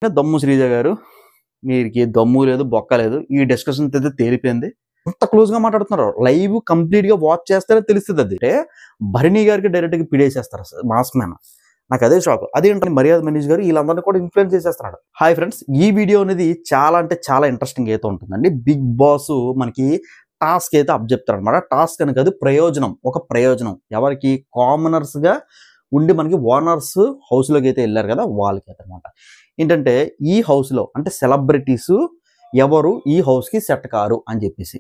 దమ్ము శ్రీజ గారు మీరికి దమ్ము లేదు, బొక్క లేదు. ఈ డిస్కషన్ అయితే తేలిపోయింది. అంత క్లోజ్‌గా మాట్లాడుతున్నారు. లైవ్ కంప్లీట్‌గా వాచ్ చేస్తేనే తెలుస్తది అది. అంటే భరణి గారికి డైరెక్ట్‌గా పిడేసేస్తారు అసలు మాస్ మ్యాన్. నాకు అదే షాక్. అదేంటంటే మర్యాద మనీష్ గారు వీళ్ళందరిని కూడా ఇన్‌ఫ్లుయెన్స్ చేసేస్తున్నాడు. హాయ్ ఫ్రెండ్స్, ఈ వీడియో అనేది చాలా అంటే చాలా ఇంట్రెస్టింగ్ అయితే ఉంటుందండి. బిగ్ బాస్ మనకి టాస్క్ అయితే అప్పచెప్తారనమాట. టాస్క్ అని కాదు, ప్రయోజనం. ఒక ప్రయోజనం ఎవరికి? కామనర్స్‌గా ఉండి మనకి ఓనర్స్ హౌస్‌లోకి అయితే వెళ్ళారు కదా, వాళ్ళకైతే అనమాట. ఏంటంటే ఈ హౌస్‌లో అంటే సెలబ్రిటీస్ ఎవరు ఈ హౌస్‌కి సెట్ కారు అని చెప్పేసి.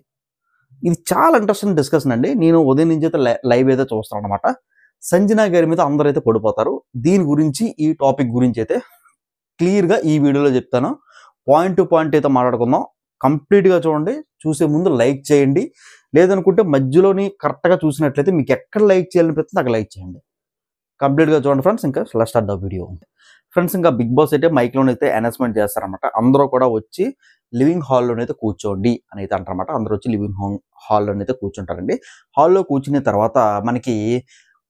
ఇది చాలా ఇంట్రెస్టింగ్ డిస్కషన్ అండి. నేను ఉదయం నుంచి అయితే లైవ్ అయితే చూస్తాను అనమాట. సంజన గారి మీద అందరైతే పడిపోతారు. దీని గురించి ఈ టాపిక్ గురించి అయితే క్లియర్‌గా ఈ వీడియోలో చెప్తాను. పాయింట్ టు పాయింట్ అయితే మాట్లాడుకుందాం. కంప్లీట్‌గా చూడండి. చూసే ముందు లైక్ చేయండి. లేదనుకుంటే మధ్యలోని కరెక్ట్‌గా చూసినట్లయితే మీకు ఎక్కడ లైక్ చేయాలనిపిస్తుంది అక్కడ లైక్ చేయండి. కంప్లీట్‌గా చూడండి ఫ్రెండ్స్. ఇంకా let's start the video. Friends, ఇంకా బిగ్ బాస్ అయితే మైక్‌లోనైతే అనౌన్స్‌మెంట్ చేస్తారనమాట. అందరూ కూడా వచ్చి లివింగ్ హాల్లోనైతే కూర్చోండి అని అయితే అంటారనమాట. అందరూ వచ్చి లివింగ్ హాల్లోనైతే కూర్చుంటారండి. హాల్లో కూర్చున్న తర్వాత మనకి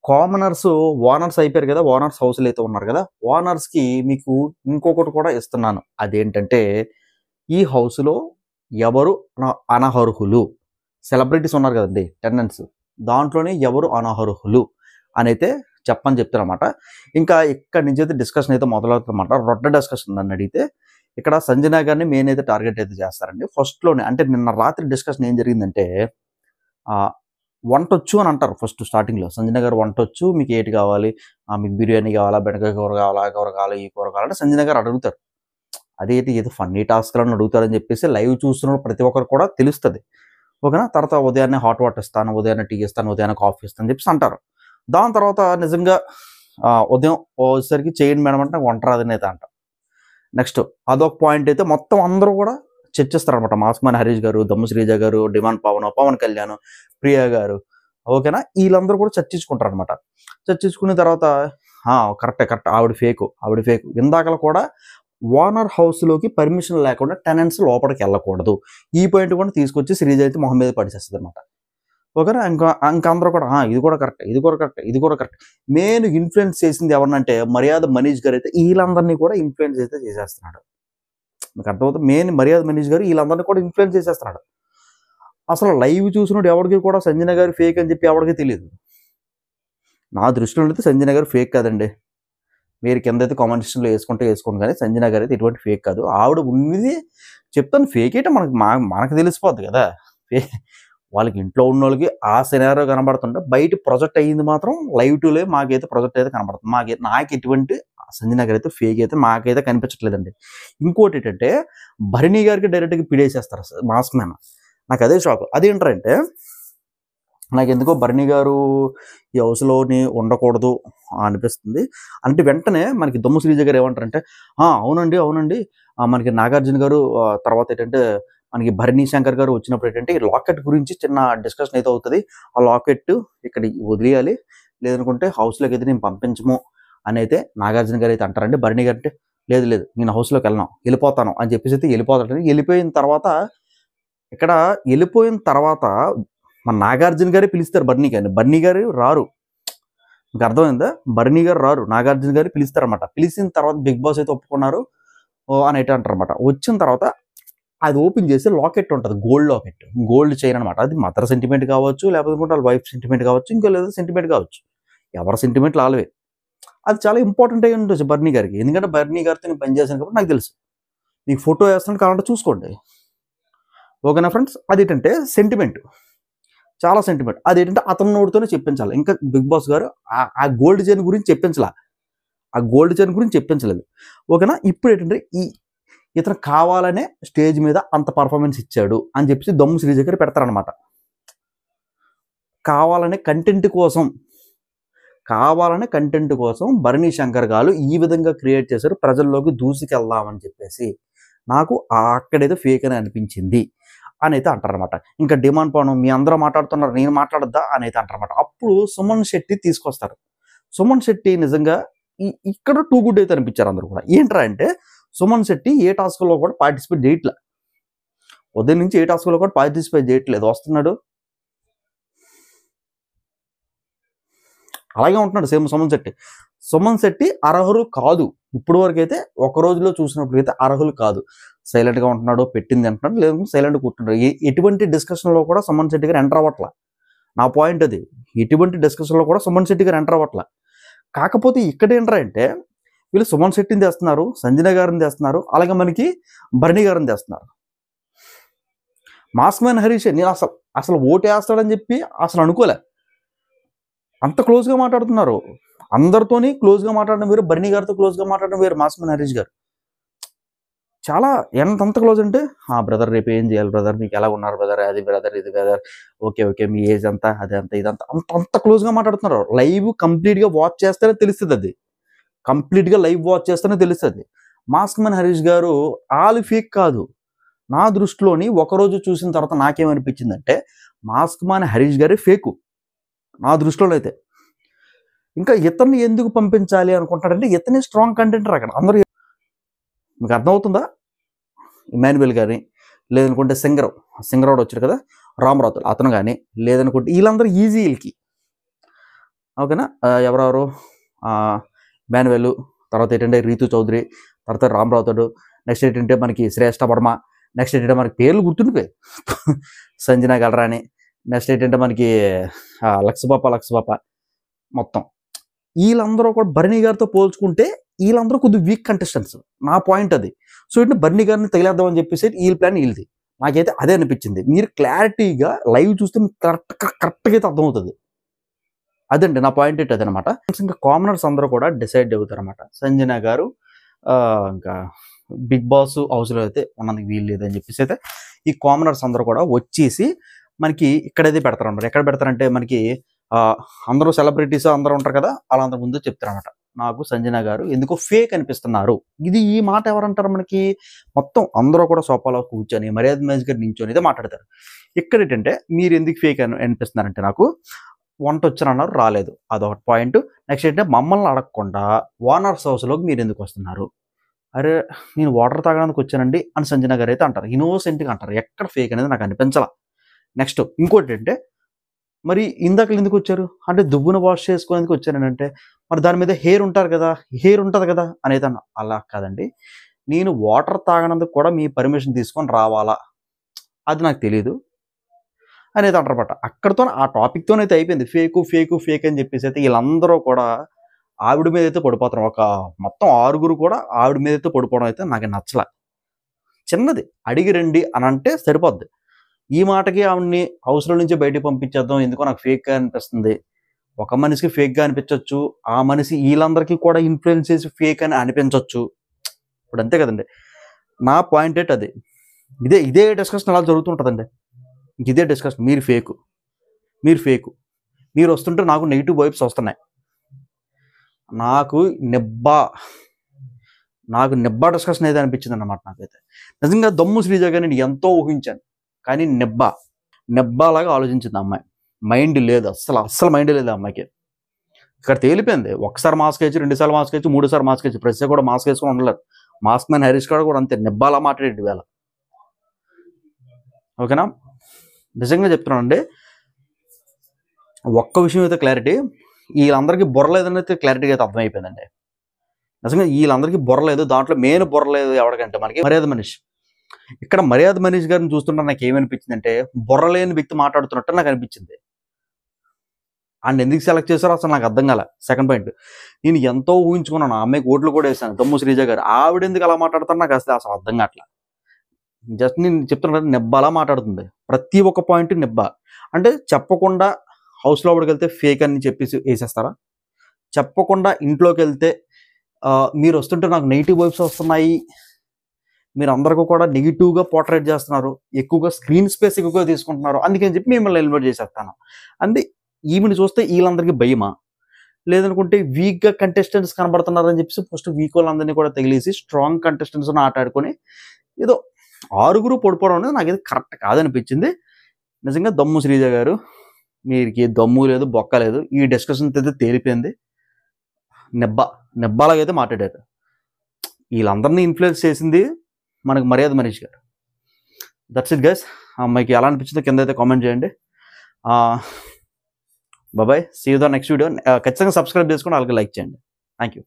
కామనర్స్ ఓనర్స్ అయిపోయారు కదా, ఓనర్స్ హౌస్‌లో అయితే ఉన్నారు కదా, ఓనర్స్‌కి మీకు ఇంకొకటి కూడా ఇస్తున్నాను. అదేంటంటే ఈ హౌస్‌లో ఎవరు అనర్హులు, సెలబ్రిటీస్ ఉన్నారు కదండి టెనెంట్స్, దాంట్లోనే ఎవరు అనర్హులు అని అయితే చెప్పని చెప్తారన్నమాట. ఇంకా ఇక్కడి నుంచి అయితే డిస్కషన్ అయితే మొదలవుతుందన్నమాట. రొట్టె డిస్కషన్ నన్ను అడిగితే ఇక్కడ సంజన గారిని మెయిన్ అయితే టార్గెట్ అయితే చేస్తారండి. ఫస్ట్‌లోనే అంటే నిన్న రాత్రి డిస్కషన్ ఏం జరిగిందంటే వంటొచ్చు అని అంటారు ఫస్ట్ స్టార్టింగ్‌లో. సంజన గారు వంటొచ్చు, మీకు ఏటి కావాలి? మీకు బిర్యానీ కావాలా? బెండకాయ కూర కావాలా? ఆ కూర కావాలా? ఈ కూర కావాలంటే సంజన గారు అడుగుతారు. అదేంటి ఏదో ఫన్నీ టాస్క్‌లని అడుగుతారని చెప్పేసి లైవ్ చూస్తున్న ప్రతి ఒక్కరికి కూడా తెలుస్తది. ఓకేనా? తర్వాత ఉదయాన్నే హాట్ వాటర్ ఇస్తాను, ఉదయాన్నే టీ ఇస్తాను, ఉదయాన్నే కాఫీ ఇస్తాను అని చెప్పేసి అంటారు. దాని తర్వాత నిజంగా ఉదయం వచ్చేసరికి చేయండి మేడం అంటే నాకు వంట రాదని అయితే అంటాం. నెక్స్ట్ అదొక పాయింట్ అయితే మొత్తం అందరూ కూడా చర్చిస్తారనమాట. మాస్క్‌మ్యాన్ హరీష్ గారు, దమ్ము శ్రీజ గారు, డిమాండ్ పవన్ కళ్యాణ్, ప్రియా గారు, ఓకేనా? వీళ్ళందరూ కూడా చర్చించుకుంటారనమాట. చర్చించుకున్న తర్వాత కరెక్టే ఆవిడ ఫేకు. ఇందాకల కూడా ఓనర్ హౌస్‌లోకి పర్మిషన్ లేకుండా టెనెంట్స్ లోపలికి వెళ్ళకూడదు. ఈ పాయింట్ కూడా తీసుకొచ్చి శ్రీజ అయితే మొహం మీద పడేసేస్తదనమాట. ఓకేనా? ఇంకా అందరూ కూడా ఇది కూడా కరెక్టే. మెయిన్ ఇన్‌ఫ్లుయెన్స్ చేసింది ఎవరినంటే మర్యాద మనీష్ గారు అయితే వీళ్ళందరినీ కూడా ఇన్‌ఫ్లుయెన్స్ అయితే చేసేస్తున్నాడు. మీకు అర్థమవుతుంది. మెయిన్ మర్యాద మనీష్ గారు వీళ్ళందరినీ కూడా ఇన్‌ఫ్లుయెన్స్ చేసేస్తున్నాడు. అసలు లైవ్ చూసినోడు ఎవడికి కూడా సంజన గారు ఫేక్ అని చెప్పి ఎవడికి తెలీదు. నా దృష్టిలో అయితే సంజన గారు ఫేక్ కాదండి. మీరు కిందైతే కామెంట్ సెక్షన్‌లో వేసుకోండి కానీ సంజన గారు అయితే ఎటువంటి ఫేక్ కాదు. ఆవిడ ఉన్నది చెప్తాను. ఫేక్ అయితే మనకు తెలిసిపోద్ది కదా! వాళ్ళకి ఇంట్లో ఉన్నోళ్ళకి ఆ సినారియో కనబడుతుంటే బయట ప్రొజెక్ట్ అయ్యింది మాత్రం లైవ్ టు లైవ్ మాకైతే ప్రొజెక్ట్ అయితే కనబడుతుంది. నాకు ఎటువంటి సంజన గారు అయితే ఫేక్ అయితే మాకైతే కనిపించట్లేదండి. ఇంకోటి ఏంటంటే భరణి గారికి డైరెక్ట్‌గా పిడేసేస్తారు మాస్ మ్యాన్. నాకు అదే షాక్. అదేంటంటే నాకెందుకో భరణి గారు ఈ హౌస్‌లోని ఉండకూడదు అనిపిస్తుంది. అంటే వెంటనే మనకి దమ్ము శ్రీజ గారు ఏమంటారంటే, అవునండి. మనకి నాగార్జున గారు తర్వాత ఏంటంటే మనకి భరణి శంకర్ గారు వచ్చినప్పుడు ఏంటంటే ఈ లాకెట్ గురించి చిన్న డిస్కషన్ అయితే అవుతది. ఆ లాకెట్ ఇక్కడ వదిలేయాలి. లేదనుకుంటే హౌస్‌లోకి అయితే నేను పంపించము అని అయితే నాగార్జున గారు అయితే అంటారండి. భరణి గారు అంటే లేదు నేను హౌస్‌లోకి వెళ్ళిపోతాను అని చెప్పేసి అయితే వెళ్ళిపోతాడు. వెళ్ళిపోయిన తర్వాత మన నాగార్జున గారే పిలుస్తారు బర్నీ గారిని. బర్నీ గారు రారు. మీకు అర్థమైందా? బర్నీ గారు రారు. నాగార్జున గారు పిలుస్తారన్నమాట. పిలిచిన తర్వాత బిగ్ బాస్ అయితే ఒప్పుకున్నారు అని అయితే అంటారన్నమాట. వచ్చిన తర్వాత అది ఓపెన్ చేసి లాకెట్ ఉంటుంది. Gold locket. గోల్డ్ చైన్ అనమాట. అది మదర్ సెంటిమెంట్ కావచ్చు, లేకపోతే వాళ్ళ వైఫ్ సెంటిమెంట్ కావచ్చు, ఇంకో లేదా సెంటిమెంట్ కావచ్చు. ఎవరి సెంటిమెంట్లు ఆళ్ళవే. అది చాలా ఇంపార్టెంట్ అయ్యి ఉండొచ్చు బర్నీ గారికి. ఎందుకంటే బర్నీ గారితో నేను పనిచేశాను కాబట్టి నాకు తెలుసు. మీకు ఫోటో వేస్తున్నాను కావాలంటే చూసుకోండి. ఓకేనా ఫ్రెండ్స్? అదేంటంటే సెంటిమెంట్. చాలా సెంటిమెంట్. అదేంటంటే అతని నోటితోనే చెప్పించాలి. ఇంకా బిగ్ బాస్ గారు ఆ గోల్డ్ చైన్ గురించి చెప్పించలా. ఆ గోల్డ్ చైన్ గురించి చెప్పించలేదు. ఓకేనా? ఇప్పుడు ఏంటంటే ఇతను కావాలనే స్టేజ్ మీద అంత పర్ఫార్మెన్స్ ఇచ్చాడు అని చెప్పేసి దమ్ము శ్రీజ గారు పెడతారనమాట. కావాలనే కంటెంట్ కోసం భరణి శంకర్ గారు ఈ విధంగా క్రియేట్ చేశారు. ప్రజల్లోకి దూసుకెళ్దామని చెప్పేసి. నాకు అక్కడేదో ఫేక్ అని అనిపించింది అని అయితే అంటారనమాట. ఇంకా డిమాండ్ పవన్ మీ అందరూ మాట్లాడుతున్నారు, నేను మాట్లాడొద్దా అని అయితే అంటారనమాట. అప్పుడు సుమన్ శెట్టి తీసుకొస్తారు. సుమన్ శెట్టి నిజంగా ఇక్కడ టూ గుడ్ అయితే అనిపించారు అందరూ కూడా. ఏంట్రా అంటే సుమన్ శెట్టి ఏ టాస్క్లో కూడా పార్టిసిపేట్ చేయట్లే. ఉదయం నుంచి ఏ టాస్క్లో కూడా పార్టిసిపేట్ చేయట్లేదు. అలాగే ఉంటున్నాడు సేమ్ సుమన్ శెట్టి. సుమన్ శెట్టి అర్హులు కాదు, ఇప్పుడు వరకు అయితే ఒక రోజులో చూసినప్పుడు అయితే అర్హులు కాదు. సైలెంట్గా ఉంటున్నాడు, పెట్టింది అంటున్నాడు, లేదంటే సైలెంట్గా కూర్చుంటాడు. ఎటువంటి డిస్కషన్లో కూడా సుమన్ శెట్టి గారు ఎంటర్ అవ్వట్ల. నా పాయింట్ అది. ఎటువంటి డిస్కషన్లో కూడా సుమన్ శెట్టి గారు ఎంటర్ అవ్వట్ల. కాకపోతే ఇక్కడ ఏంటంటే వీళ్ళు సుమన్ శెట్టిని తెస్తున్నారు, సంజన గారిని తెస్తున్నారు, అలాగే మనకి భరణి గారిని తెస్తున్నారు. మాస్క్ మ్యాన్ హరీష్ నేను అసలు ఓటేస్తాడని చెప్పి అసలు అనుకోలే. అంత క్లోజ్గా మాట్లాడుతున్నారు, అందరితోని క్లోజ్గా మాట్లాడడం వేరు, భరణి గారితో క్లోజ్గా మాట్లాడడం వేరు. మాస్క్ మ్యాన్ హరీష్ గారు చాలా ఎంత క్లోజ్ అంటే, బ్రదర్ రేపు ఏం చేయాలి బ్రదర్, మీకు ఎలా ఉన్నారు బ్రదర్, అది బ్రదర్ ఇది బ్రదర్, ఓకే మీ ఏజ్ అంతా అదే అంత ఇదంతా అంత క్లోజ్గా మాట్లాడుతున్నారు. లైవ్ కంప్లీట్గా వాచ్ చేస్తేనే తెలుస్తుంది, అది కంప్లీట్గా లైవ్ వాచ్ చేస్తేనే తెలుస్తుంది. మాస్క్ మ్యాన్ హరీష్ గారు ఆలు ఫేక్ కాదు. నా దృష్టిలోని ఒకరోజు చూసిన తర్వాత నాకేమనిపించిందంటే మాస్క్ మ్యాన్ హరీష్ గారే ఫేకు నా దృష్టిలో అయితే. ఇంకా ఇతన్ని ఎందుకు పంపించాలి అనుకుంటాడంటే ఇతనే స్ట్రాంగ్ కంటెంటర్ అక్కడ. అందరూ మీకు అర్థమవుతుందా? ఇమాన్యుయల్ కానీ, లేదనుకుంటే సింగరోడ్ వచ్చారు కదా రామరావుతో అతను కానీ, లేదనుకుంటే వీళ్ళందరూ ఈజీ వీళ్ళకి, ఓకేనా. ఎవరెవరు ఇమాన్యుయల్, తర్వాత ఏంటంటే రీతు చౌదరి, తర్వాత రామరావుతాడు, నెక్స్ట్ ఏంటంటే మనకి శ్రేష్ఠ వర్మ, నెక్స్ట్ ఏంటంటే మనకి పేర్లు గుర్తుండిపోయాయి, సంజన గల్రాని, నెక్స్ట్ ఏంటంటే మనకి లక్ష్బాప మొత్తం వీళ్ళందరూ కూడా భరణి గారితో పోల్చుకుంటే వీళ్ళందరూ కొద్దిగా వీక్ కంటెస్టెంట్స్. నా పాయింట్ అది. సో ఇటు భరణి గారిని తగిలేద్దామని చెప్పేసి వీళ్ళ ప్లాన్ వీళ్ళది. నాకైతే అదే అనిపించింది. మీరు క్లారిటీగా లైవ్ చూస్తే మీకు కరెక్ట్గా అయితే అర్థమవుతుంది. అదండి నా పాయింట్ ఏంటి అదనమాట. ఇంకా కామనర్స్ అందరూ కూడా డిసైడ్ అవుతారు అనమాట. సంజన గారు ఇంకా బిగ్ బాస్ హౌస్లో అయితే ఉన్నందుకు వీలు లేదని చెప్పేసి అయితే ఈ కామనర్స్ అందరూ కూడా వచ్చేసి మనకి ఇక్కడైతే పెడతారు అనమాట. ఎక్కడ పెడతారంటే మనకి అందరూ సెలబ్రిటీస్ అందరూ ఉంటారు కదా, అలా అందరి ముందు చెప్తారనమాట, నాకు సంజన గారు ఎందుకో ఫేక్ అనిపిస్తున్నారు. ఈ మాట ఎవరంటారు మనకి, మొత్తం అందరూ కూడా సోఫాలో కూర్చొని మర్యాద మహేష్ గారు నించొని అయితే మాట్లాడతారు. ఇక్కడ ఏంటంటే మీరు ఎందుకు ఫేక్ అనిపిస్తున్నారంటే, నాకు వంట వచ్చారన్నారు రాలేదు, అదొకటి పాయింట్. నెక్స్ట్ ఏంటంటే మమ్మల్ని అడగకుండా ఓనర్స్ హౌస్లోకి మీరు ఎందుకు వస్తున్నారు, అరే నేను వాటర్ తాగడానికి వచ్చానండి అని సంజన గారు అయితే అంటారు. ఇన్నోసెంట్గా అంటారు, ఎక్కడ ఫేక్ అనేది నాకు అనిపించాల. నెక్స్ట్ ఇంకోటి ఏంటంటే, మరి ఇందాక ఎందుకు వచ్చారు అంటే దువ్వును వాష్ చేసుకోవడానికి వచ్చానంటే, మరి దాని మీద హెయిర్ ఉంటుంది కదా అనేది అన్న. అలా కాదండి, నేను వాటర్ తాగనందుకు కూడా మీ పర్మిషన్ తీసుకొని రావాలా, అది నాకు తెలియదు అనేది అంటారన్నమాట. అక్కడితో ఆ టాపిక్తోనైతే అయిపోయింది. ఫేక్ అని చెప్పేసి అయితే వీళ్ళందరూ కూడా ఆవిడ మీద అయితే పడిపోతారు. ఒక మొత్తం 6 కూడా ఆవిడ మీద అయితే పడిపోవడం అయితే నాకు నచ్చల. చిన్నది అడిగి రండి అని అంటే సరిపోద్ది. ఈ మాటకి ఆవిడ్ని హౌస్లో నుంచి బయటికి పంపించేద్దాం, ఎందుకో నాకు ఫేక్గా అనిపిస్తుంది. ఒక మనిషికి ఫేక్గా అనిపించవచ్చు, ఆ మనిషి వీళ్ళందరికీ కూడా ఇన్ఫ్లుయెన్స్ చేసి ఫేక్ అని అనిపించవచ్చు. ఇప్పుడు అంతే కదండి. నా పాయింట్ ఏంటి అది. ఇదే డిస్కషన్ అలా జరుగుతుంటుందండి. ఇదే డిస్కషన్, మీరు ఫేకు మీరు వస్తుంటే నాకు నెగిటివ్ వైబ్స్ వస్తున్నాయి. నాకు నిబ్బా డిస్కషన్ అయితే అనిపించింది అన్నమాట. నాకైతే నిజంగా దమ్ము శ్రీజగా నేను ఎంతో ఊహించాను, కానీ నెబ్బాలాగా ఆలోచించింది అమ్మాయి. మైండ్ లేదు, అస్సలు మైండ్ లేదు అమ్మాయికి. ఇక్కడ తేలిపోయింది. ఒకసారి మాస్క్ వేసి, 2 సార్లు మాస్క్ వేసి, 3 సార్లు మాస్క్ వేసి, ప్రతి కూడా మాస్క్ వేసుకొని ఉండలేదు. మాస్క్ మ్యాన్ హరీష్ గారు కూడా అంతే నెబ్బాలా మాట్లాడేది వేళ. ఓకేనా, నిజంగా చెప్తున్నానండి. ఒక్క విషయం అయితే క్లారిటీ, వీళ్ళందరికీ బుర్రలేదని అయితే క్లారిటీగా అయితే అర్థమైపోయిందండి. నిజంగా వీళ్ళందరికీ బుర్రలేదు. దాంట్లో మెయిన్ బుర్రలేదు ఎవరికంటే మనకి మర్యాద మనీష్. ఇక్కడ మర్యాద మనీష్ గారిని చూస్తుంటే నాకు ఏమనిపించింది అంటే, బుర్రలేని వ్యక్తి మాట్లాడుతున్నట్టు నాకు అనిపించింది. అండ్ ఎందుకు సెలెక్ట్ చేశారో అసలు నాకు అర్థం కాలే. సెకండ్ పాయింట్, నేను ఎంతో ఊహించుకున్నాను, ఆ అమ్మాయికి ఓట్లు కూడా వేసాను, దమ్ము శ్రీజ గారు. ఆవిడ ఎందుకు అలా మాట్లాడతారు నాకు అసలు అర్థం కావట్లా. జస్ట్ నేను చెప్తున్నా, నెబ్బలా మాట్లాడుతుంది. ప్రతి ఒక్క పాయింట్ నెబ్బా. అంటే చెప్పకుండా హౌస్ లోపలికి వెళ్తే ఫేక్ అని చెప్పేసి వేసేస్తారా? చెప్పకుండా ఇంట్లోకి వెళ్తే మీరు వస్తుంటే నాకు నెగిటివ్ వైబ్స్ వస్తున్నాయి, మీరు అందరికీ కూడా నెగిటివ్గా పోర్ట్రేట్ చేస్తున్నారు, ఎక్కువగా స్క్రీన్ స్పేస్ ఎక్కువగా తీసుకుంటున్నారు, అందుకని చెప్పి మిమ్మల్ని ఎలిమినేట్ చేసేస్తాను. అంటే ఈమెను చూస్తే వీళ్ళందరికీ భయమా, లేదనుకుంటే వీక్గా కంటెస్టెంట్స్ కనబడుతున్నారని చెప్పేసి ఫస్ట్ వీక్ వాళ్ళందరినీ కూడా తగిలేసి స్ట్రాంగ్ కంటెస్టెంట్స్ ఆట ఆడుకొని ఏదో 6 పడిపోవడం అనేది నాకైతే కరెక్ట్ కాదనిపించింది. నిజంగా దమ్ము శ్రీజ గారు, మీకు దమ్ము లేదు, బొక్క లేదు. ఈ డిస్కషన్ అయితే తేలిపోయింది. నెబ్బాలాగైతే మాట్లాడారు. వీళ్ళందరినీ ఇన్ఫ్లుయెన్స్ చేసింది మనకు మర్యాద మనీష్ గారు. That's it guys. అమ్మాయికి ఎలా అనిపించిందో కింద అయితే కామెంట్ చేయండి. బాబాయ్, see you the next video. ఖచ్చితంగా సబ్స్క్రైబ్ చేసుకొని వాళ్ళకి లైక్ చేయండి. Thank you.